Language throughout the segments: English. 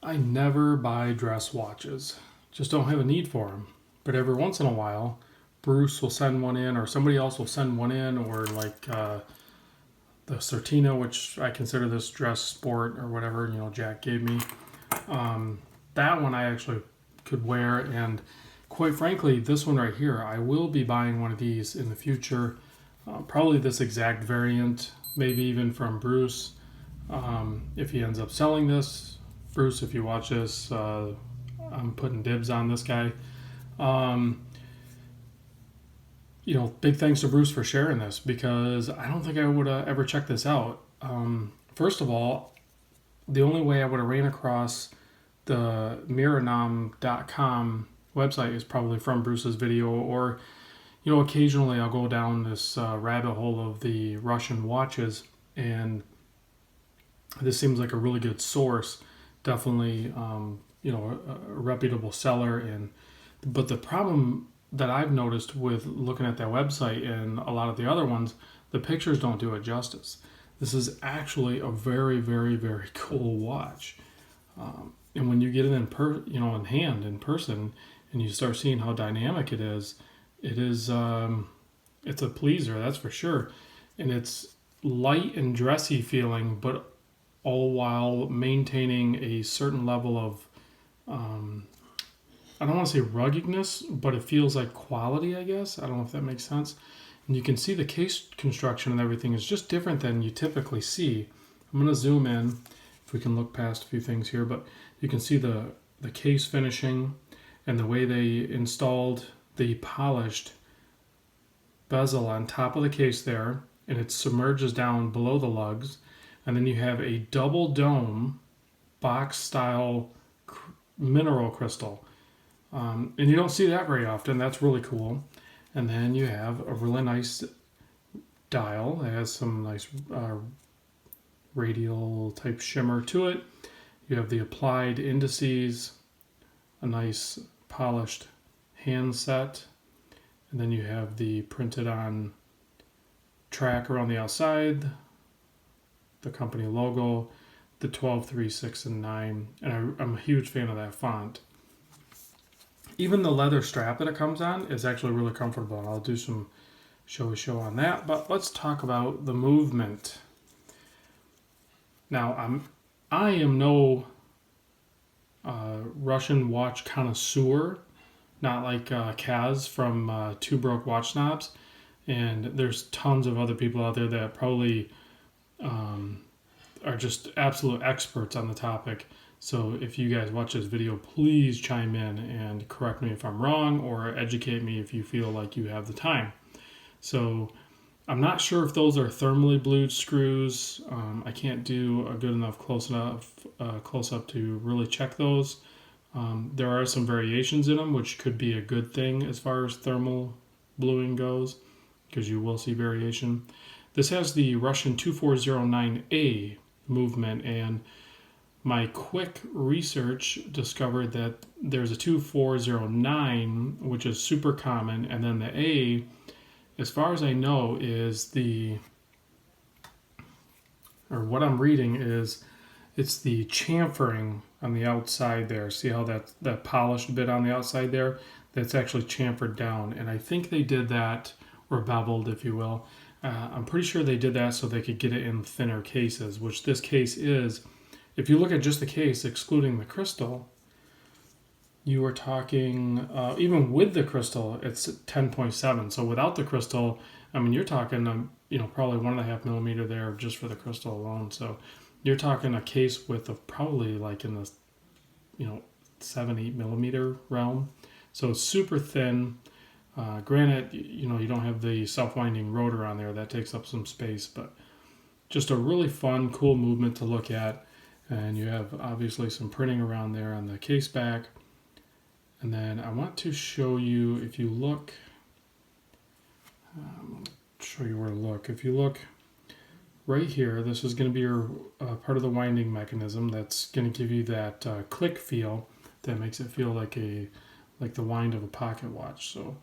I never buy dress watches. Just don't have a need for them. But every once in a while, Bruce will send one in, or somebody else will send one in, or like the Certina, which I consider this dress sport or whatever, Jack gave me. That one I actually could wear, and quite frankly, this one right here, I will be buying one of these in the future. Probably this exact variant, maybe even from Bruce. If he ends up selling this, Bruce, if you watch this, I'm putting dibs on this guy. Um, Big thanks to Bruce for sharing this because I don't think I would have ever checked this out. First of all, the only way I would have ran across the Miranom.com website is probably from Bruce's video, or occasionally I'll go down this rabbit hole of the Russian watches, and this seems like a really good source. Definitely, a reputable seller. But the problem that I've noticed with looking at that website and a lot of the other ones, the pictures don't do it justice. This is actually a very, very, very cool watch. And when you get it in hand in person, and you start seeing how dynamic it is, it's a pleaser, that's for sure. And it's light and dressy feeling, but all while maintaining a certain level of I don't want to say ruggedness, but it feels like quality, I guess. I don't know if that makes sense. And you can see the case construction and everything is just different than you typically see. I'm going to zoom in if we can look past a few things here, but you can see the case finishing and the way they installed the polished bezel on top of the case there, and it submerges down below the lugs. And then you have a double dome box style mineral crystal. And you don't see that very often. That's really cool. And then you have a really nice dial. It has some nice radial type shimmer to it. You have the applied indices, a nice polished handset, and then you have the printed on tracker on the outside, the company logo, the 12, 3, 6, and 9. And I'm a huge fan of that font. Even the leather strap that it comes on is actually really comfortable. And I'll do some show on that. But let's talk about the movement. Now, I am no Russian watch connoisseur, not like Kaz from Two Broke Watch Snobs. And there's tons of other people out there that probably are just absolute experts on the topic. So if you guys watch this video, please chime in and correct me if I'm wrong, or educate me if you feel like you have the time. So I'm not sure if those are thermally blued screws. I can't do a good enough close up to really check those. There are some variations in them, which could be a good thing as far as thermal bluing goes, because you will see variation. This has the Russian 2409A movement, and my quick research discovered that there's a 2409, which is super common, and then the A, as far as I know, is what I'm reading is, it's the chamfering on the outside there. See how that polished bit on the outside there? That's actually chamfered down, and I think they did that, or beveled, if you will. I'm pretty sure they did that so they could get it in thinner cases, which this case is. If you look at just the case, excluding the crystal, you are talking, even with the crystal, it's 10.7. So without the crystal, I mean, you're talking, probably 1.5 millimeter there just for the crystal alone. So you're talking a case width of probably like in the, 7, 8 millimeter realm. So it's super thin. Granted, you don't have the self-winding rotor on there. That takes up some space, but just a really fun, cool movement to look at. And you have obviously some printing around there on the case back. And then I want to show you, if you look, I'll show you where to look. If you look right here, this is going to be your part of the winding mechanism that's going to give you that click feel that makes it feel like the wind of a pocket watch. So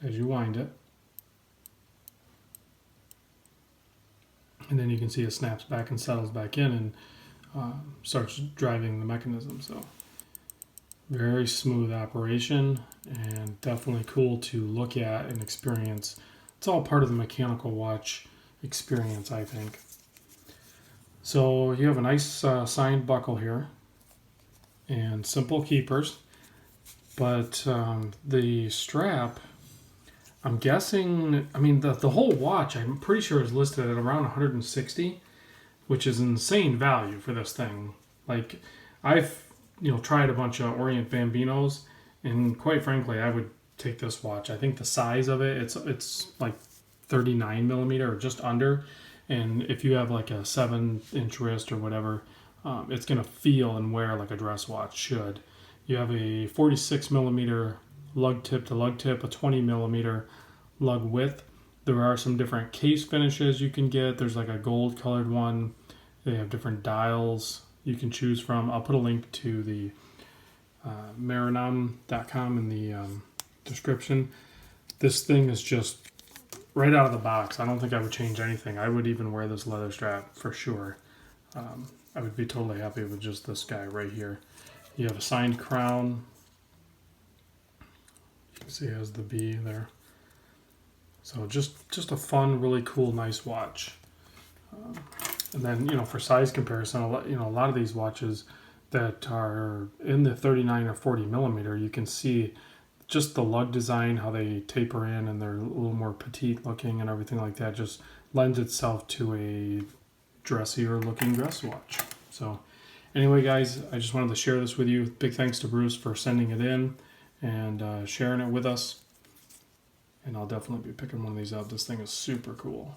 as you wind it, and then you can see it snaps back and settles back in. And starts driving the mechanism. So very smooth operation, and definitely cool to look at and experience. It's all part of the mechanical watch experience, I think. So you have a nice signed buckle here and simple keepers, but the strap, I'm guessing, I mean, the whole watch, I'm pretty sure is listed at around 160, which is insane value for this thing. Like, I've, tried a bunch of Orient Bambinos, and quite frankly, I would take this watch. I think the size of it, it's like 39 millimeter or just under. And if you have like a 7-inch wrist or whatever, it's going to feel and wear like a dress watch should. You have a 46 millimeter lug tip to lug tip, a 20 millimeter lug width. There are some different case finishes you can get. There's like a gold colored one. They have different dials you can choose from. I'll put a link to the marinam.com in the description. This thing is just right out of the box. I don't think I would change anything. I would even wear this leather strap for sure. I would be totally happy with just this guy right here. You have a signed crown. You can see it has the B there. So just a fun, really cool, nice watch. And then, for size comparison, a lot of these watches that are in the 39 or 40 millimeter, you can see just the lug design, how they taper in and they're a little more petite looking and everything like that just lends itself to a dressier looking dress watch. So anyway, guys, I just wanted to share this with you. Big thanks to Bruce for sending it in and sharing it with us. And I'll definitely be picking one of these up. This thing is super cool.